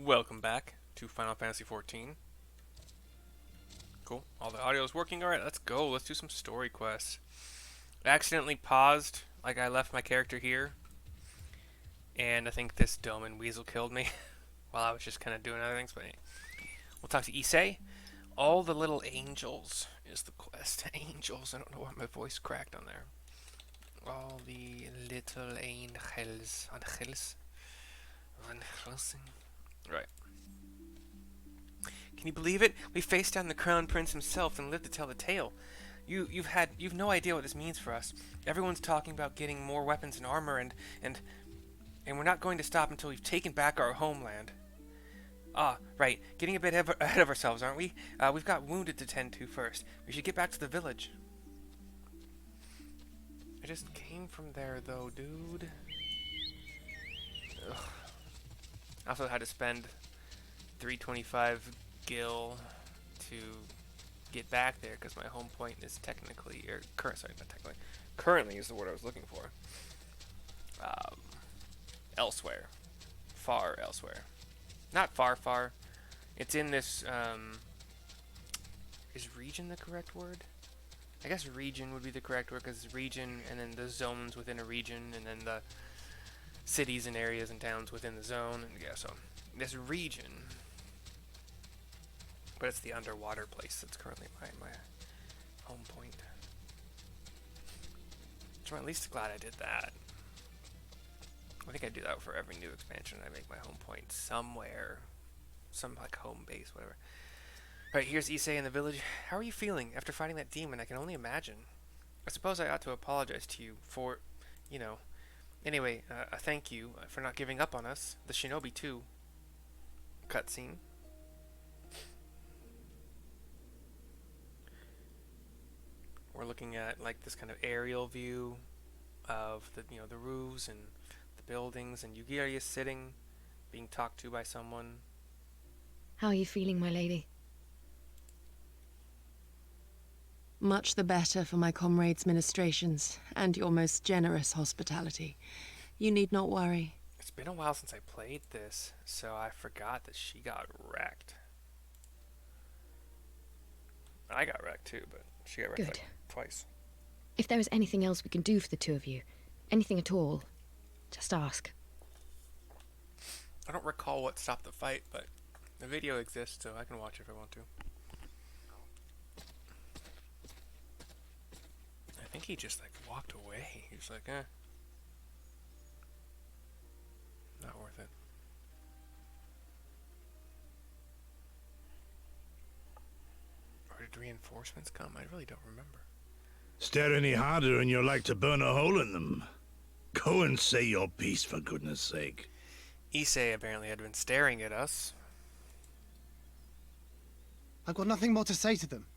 Welcome back to Final Fantasy XIV. Cool. All the audio is working. Alright, let's go. Let's do some story quests. I accidentally paused, like I left my character here. And I think this Doman Weasel killed me while I was just kind of doing other things. But anyway. We'll talk to Issei. All the little angels is the quest. Angels. I don't know why my voice cracked on there. All the little angels. Angels. Right. Can you believe it? We faced down the Crown Prince himself and lived to tell the tale. You've no idea what this means for us. Everyone's talking about getting more weapons and armor, and we're not going to stop until we've taken back our homeland. Ah, right. Getting a bit ahead of ourselves, aren't we? We've got wounded to tend to first. We should get back to the village. I just came from there, though, dude. Ugh. I also had to spend 325 gil to get back there because my home point is technically, currently is the word I was looking for. Elsewhere. Far elsewhere. Not far. It's in this, is region the correct word? I guess region would be the correct word because region and then the zones within a region and then the cities and areas and towns within the zone. And yeah, so this region, but it's the underwater place that's currently my home point. So I'm at least glad I did that. I think I do that for every new expansion. I make my home point somewhere, some like home base, whatever. All right, here's Issei in the village. How are you feeling after fighting that demon? I can only imagine. I suppose I ought to apologize to you for, Anyway, thank you for not giving up on us. The shinobi too. Cutscene. We're looking at like this kind of aerial view of the roofs and the buildings, and Yugiari is sitting, being talked to by someone. How are you feeling, my lady? Much the better for my comrades' ministrations, and your most generous hospitality. You need not worry. It's been a while since I played this, so I forgot that she got wrecked. I got wrecked too, but she got wrecked like twice. If there is anything else we can do for the two of you, anything at all, just ask. I don't recall what stopped the fight, but the video exists, so I can watch if I want to. I think he just like walked away. He was like, not worth it. Or did reinforcements come? I really don't remember. Stare any harder and you're like to burn a hole in them. Go and say your piece, for goodness sake. Issei apparently had been staring at us. I've got nothing more to say to them.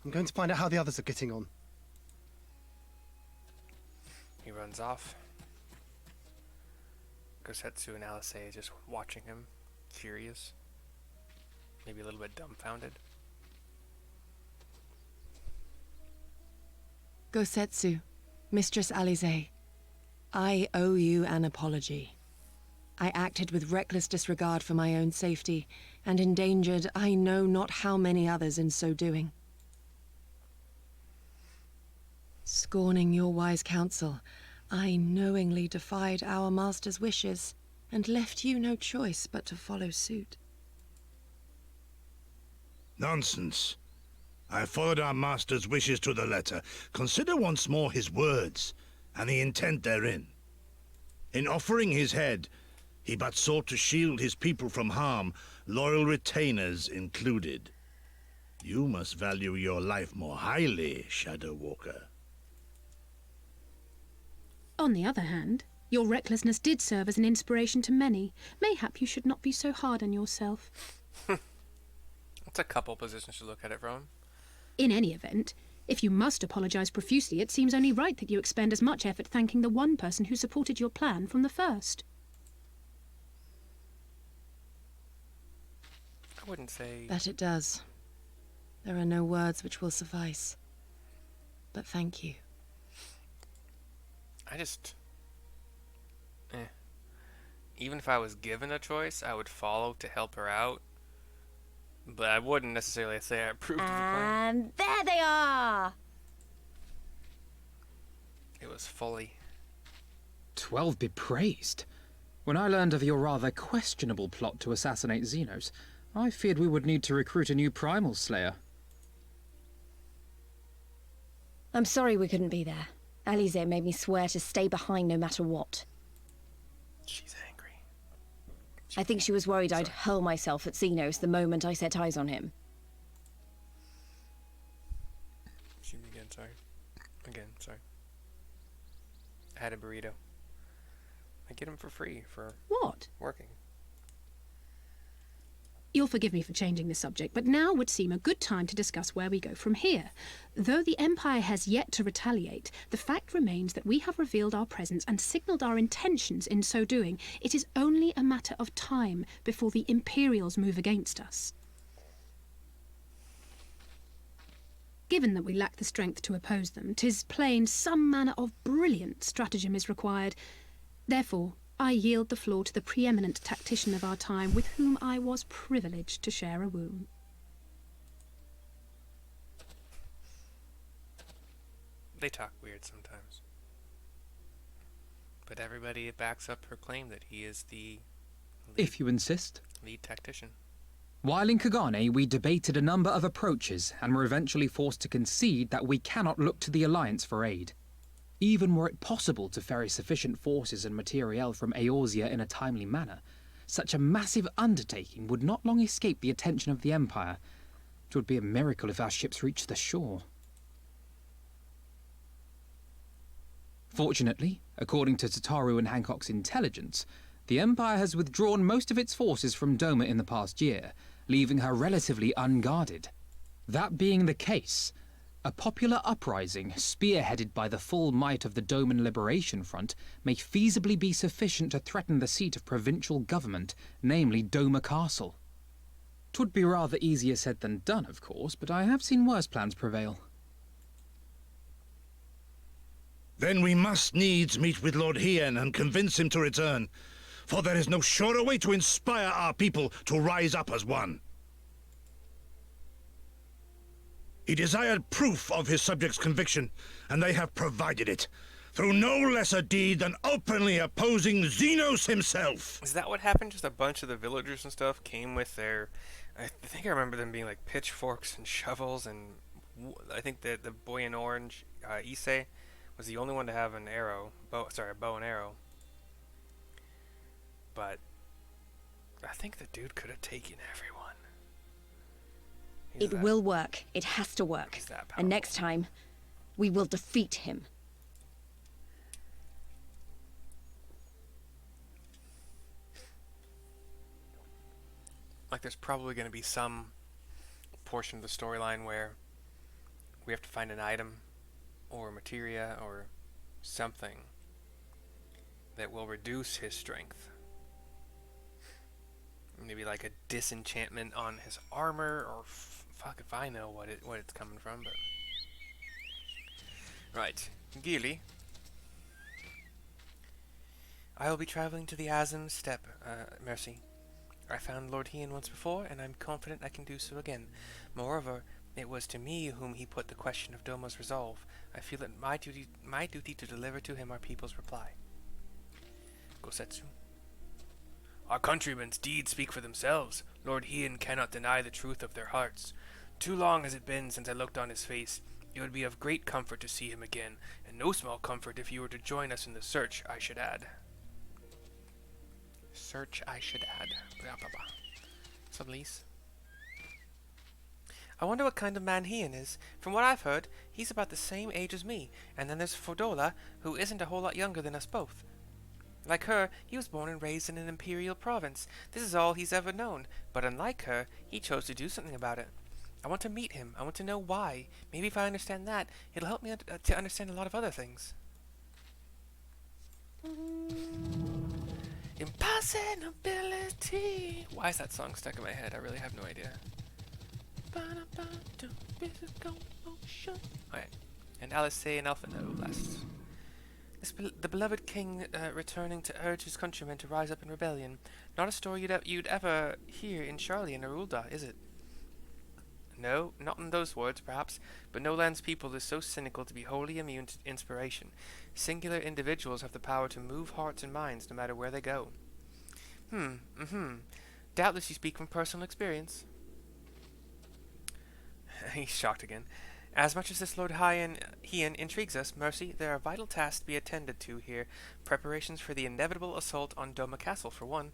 I'm going to find out how the others are getting on. He runs off. Gosetsu and Alisei just watching him, curious. Maybe a little bit dumbfounded. Gosetsu, Mistress Alizé, I owe you an apology. I acted with reckless disregard for my own safety, and endangered I know not how many others in so doing. Scorning your wise counsel, I knowingly defied our master's wishes, and left you no choice but to follow suit. Nonsense. I followed our master's wishes to the letter. Consider once more his words, and the intent therein. In offering his head, he but sought to shield his people from harm, loyal retainers included. You must value your life more highly, Shadow Walker. On the other hand, your recklessness did serve as an inspiration to many. Mayhap you should not be so hard on yourself. That's a couple positions to look at it from. In any event, if you must apologize profusely, it seems only right that you expend as much effort thanking the one person who supported your plan from the first. I wouldn't say... That it does. There are no words which will suffice. But thank you. I just... even if I was given a choice, I would follow to help her out. But I wouldn't necessarily say I approved of the plan. And there they are! It was fully. 12 be praised. When I learned of your rather questionable plot to assassinate Xenos, I feared we would need to recruit a new primal slayer. I'm sorry we couldn't be there. Alize made me swear to stay behind no matter what. She's angry. I think she was worried I'd hurl myself at Xenos the moment I set eyes on him. Excuse me again, sorry. Again, sorry. I had a burrito. I get them for free for What? working. You'll forgive me for changing the subject, but now would seem a good time to discuss where we go from here. Though the Empire has yet to retaliate, the fact remains that we have revealed our presence and signalled our intentions in so doing. It is only a matter of time before the Imperials move against us. Given that we lack the strength to oppose them, 'tis plain some manner of brilliant stratagem is required. Therefore, I yield the floor to the preeminent tactician of our time, with whom I was privileged to share a womb. They talk weird sometimes. But everybody backs up her claim that he is the If you insist. lead tactician. While in Kagane, we debated a number of approaches and were eventually forced to concede that we cannot look to the Alliance for aid. Even were it possible to ferry sufficient forces and materiel from Eorzea in a timely manner, such a massive undertaking would not long escape the attention of the Empire. It would be a miracle if our ships reached the shore. Fortunately, according to Tataru and Hancock's intelligence, the Empire has withdrawn most of its forces from Doma in the past year, leaving her relatively unguarded. That being the case, a popular uprising, spearheaded by the full might of the Doman Liberation Front, may feasibly be sufficient to threaten the seat of provincial government, namely Doma Castle. 'Twould be rather easier said than done, of course, but I have seen worse plans prevail. Then we must needs meet with Lord Hien and convince him to return, for there is no surer way to inspire our people to rise up as one. He desired proof of his subjects' conviction, and they have provided it, through no less a deed than openly opposing Xenos himself. Is that what happened? Just a bunch of the villagers and stuff came with their... I think I remember them being like pitchforks and shovels, and I think that the boy in orange, Issei, was the only one to have an arrow. A bow and arrow. But I think the dude could have taken everyone. It will work. It has to work. He's that And next time, we will defeat him. Like, there's probably going to be some portion of the storyline where we have to find an item or materia or something that will reduce his strength. Maybe like a disenchantment on his armor, or fuck if I know what it's coming from, but... Right. Gili. I will be traveling to the Azim Steppe, Mercy. I found Lord Hien once before, and I'm confident I can do so again. Moreover, it was to me whom he put the question of Doma's resolve. I feel it my duty to deliver to him our people's reply. Gosetsu. Our countrymen's deeds speak for themselves. Lord Hien cannot deny the truth of their hearts. Too long has it been since I looked on his face. It would be of great comfort to see him again, and no small comfort if you were to join us in the search, I should add. Search, I should add. Blah, blah, blah. Sublise. I wonder what kind of man Hien is. From what I've heard, he's about the same age as me, and then there's Fordola, who isn't a whole lot younger than us both. Like her, he was born and raised in an imperial province. This is all he's ever known. But unlike her, he chose to do something about it. I want to meet him. I want to know why. Maybe if I understand that, it'll help me to understand a lot of other things. Impossibility. Why is that song stuck in my head? I really have no idea. Alright. And Alice and Alphino last. The beloved king returning to urge his countrymen to rise up in rebellion. Not a story you'd ever hear in Charlie and Arulda, is it? No, not in those words, perhaps, but no land's people is so cynical to be wholly immune to inspiration. Singular individuals have the power to move hearts and minds no matter where they go. Doubtless you speak from personal experience. He's shocked again. As much as this Lord Hien intrigues us, Mercy, there are vital tasks to be attended to here. Preparations for the inevitable assault on Doma Castle, for one.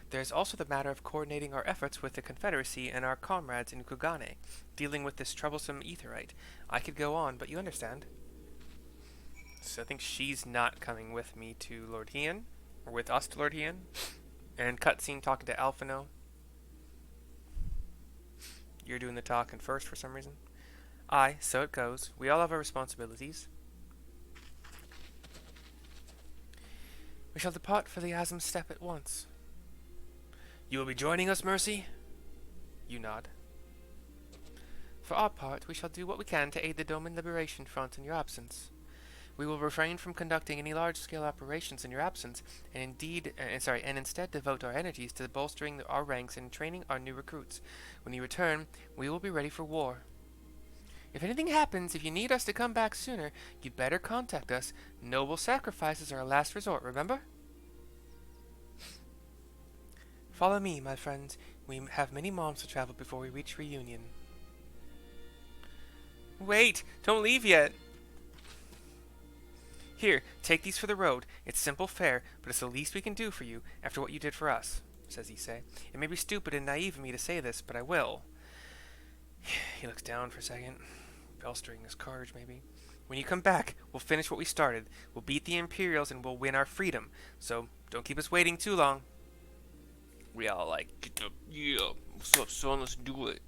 There is also the matter of coordinating our efforts with the Confederacy and our comrades in Kugane, dealing with this troublesome Aetheryte. I could go on, but you understand. So I think she's not coming with me to Lord Hien, or with us to Lord Hien. And cutscene talking to Alphino. You're doing the talking first for some reason. Aye, so it goes. We all have our responsibilities. We shall depart for the Asm Steppe at once. You will be joining us, Mercy? You nod. For our part, we shall do what we can to aid the Doman Liberation Front in your absence. We will refrain from conducting any large-scale operations in your absence, and instead devote our energies to bolstering our ranks and training our new recruits. When you return, we will be ready for war. If anything happens, if you need us to come back sooner, you'd better contact us. Noble sacrifices are our last resort, remember? Follow me, my friends. We have many miles to travel before we reach reunion. Wait! Don't leave yet! Here, take these for the road. It's simple fare, but it's the least we can do for you after what you did for us, says Issei. It may be stupid and naive of me to say this, but I will. He looks down for a second, bolstering his courage, maybe. When you come back, we'll finish what we started. We'll beat the Imperials and we'll win our freedom. So, don't keep us waiting too long. We all like, get up, yeah, what's up, son, let's do it.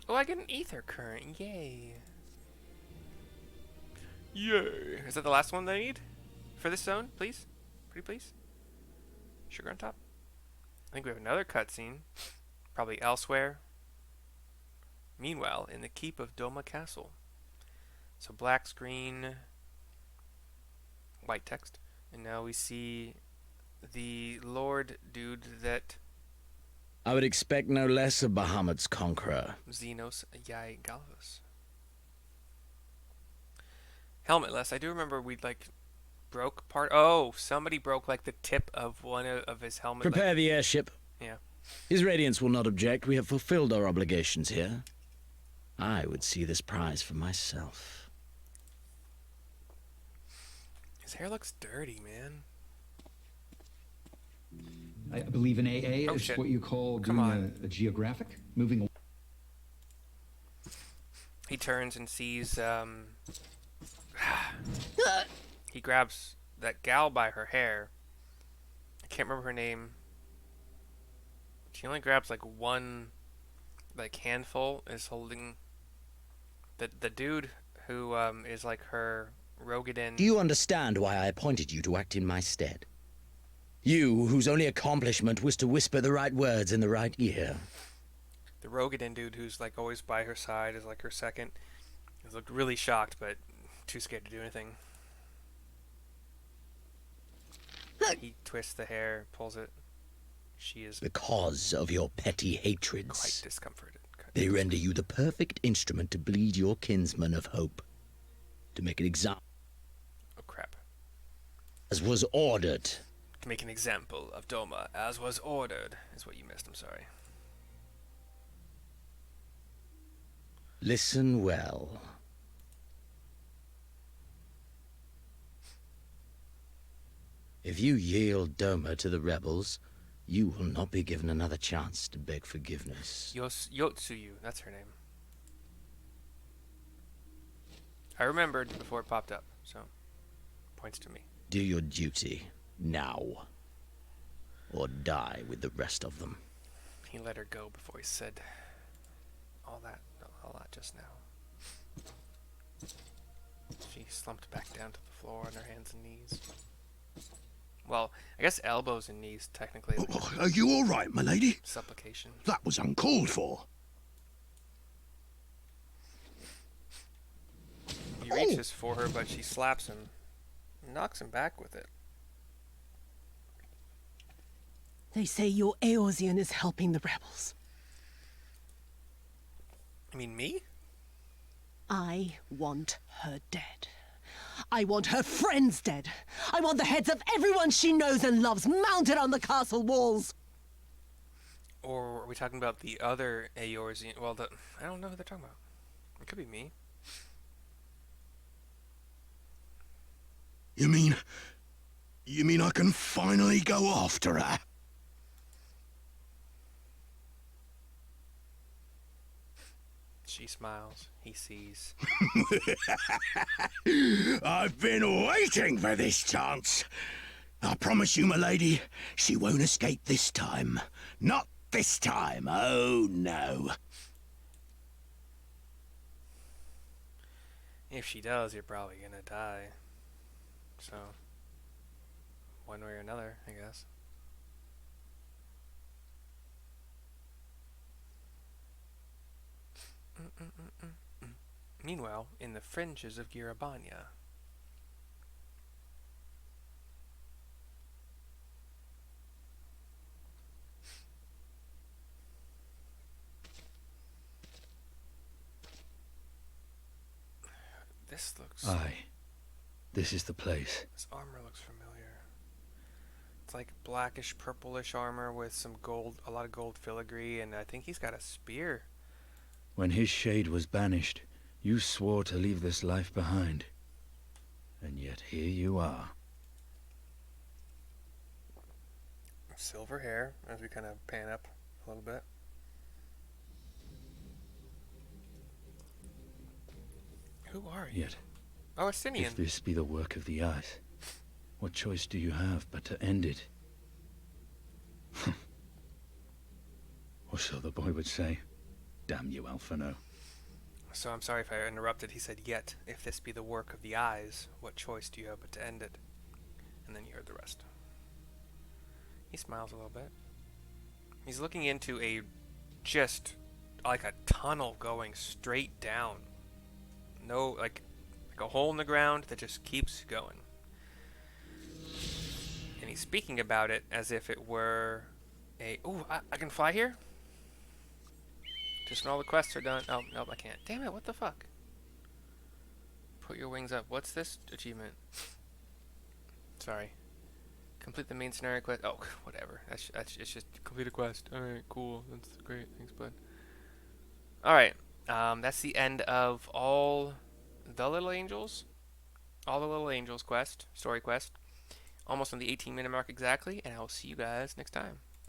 Oh, I get an ether current, yay. Yay. Is that the last one that I need? For this zone, please? Pretty please? Sugar on top? I think we have another cutscene. Probably elsewhere. Meanwhile, in the keep of Doma Castle. So black screen, white text. And now we see the Lord dude that... I would expect no less of Bahamut's conqueror. Xenos Yai Galvus. Helmetless. I do remember we broke part. Oh, somebody broke the tip of one of his helmet. Prepare the airship. Yeah. His Radiance will not object. We have fulfilled our obligations here. I would see this prize for myself. His hair looks dirty, man. I believe an AA Oh, is shit. what you call Come doing on. a geographic, moving. He turns and sees, he grabs that gal by her hair. I can't remember her name. She only grabs one, handful, is holding the dude who, is her Rogadin. Do you understand why I appointed you to act in my stead? You, whose only accomplishment was to whisper the right words in the right ear. The Rogadin dude who's always by her side is her second. He looked really shocked, but too scared to do anything. He twists the hair, pulls it. She is Because of your petty quite hatreds. discomforted. They render you the perfect instrument to bleed your kinsman of hope. To make an example, Oh crap. as was ordered. To make an example of Doma, as was ordered, is what you missed, I'm sorry. Listen well. If you yield Doma to the rebels, you will not be given another chance to beg forgiveness. Yotsuyu, that's her name. I remembered before it popped up, so points to me. Do your duty now, or die with the rest of them. He let her go before he said all that just now. She slumped back down to the floor on her hands and knees. Well, I guess elbows and knees technically. Are you all right, my lady? Supplication. That was uncalled for. He reaches for her, but she slaps him. Knocks him back with it. They say your Eorzean is helping the rebels. You mean me? I want her dead. I want her friends dead. I want the heads of everyone she knows and loves mounted on the castle walls. Or are we talking about the other Eorzean? Well, I don't know who they're talking about. It could be me. You mean I can finally go after her? She smiles. He sees. I've been waiting for this chance. I promise you, my lady, she won't escape this time. Not this time, oh no. If she does, you're probably gonna die. So, one way or another, I guess. Meanwhile, in the fringes of Girabanya. This looks... Aye. This is the place. This armor looks familiar. It's like blackish purplish armor with some gold, a lot of gold filigree, and I think he's got a spear. When his shade was banished, you swore to leave this life behind. And yet here you are. Silver hair, as we kind of pan up a little bit. Who are you? Yet, Oh, Astinian. if this be the work of the eyes, what choice do you have but to end it? Or so the boy would say. Damn you, Alphino. So I'm sorry if I interrupted. He said, yet, if this be the work of the eyes, what choice do you have but to end it? And then you heard the rest. He smiles a little bit. He's looking into just like a tunnel going straight down. No, like a hole in the ground that just keeps going. And he's speaking about it as if it were ooh, I can fly here? Just when all the quests are done. Oh, nope, I can't. Damn it, what the fuck? Put your wings up. What's this achievement? Sorry. Complete the main scenario quest. Oh, whatever. It's just complete a quest. Alright, cool. That's great. Thanks, bud. Alright. That's the end of all the Little Angels. All the Little Angels quest. Story quest. Almost on the 18-minute mark exactly. And I will see you guys next time.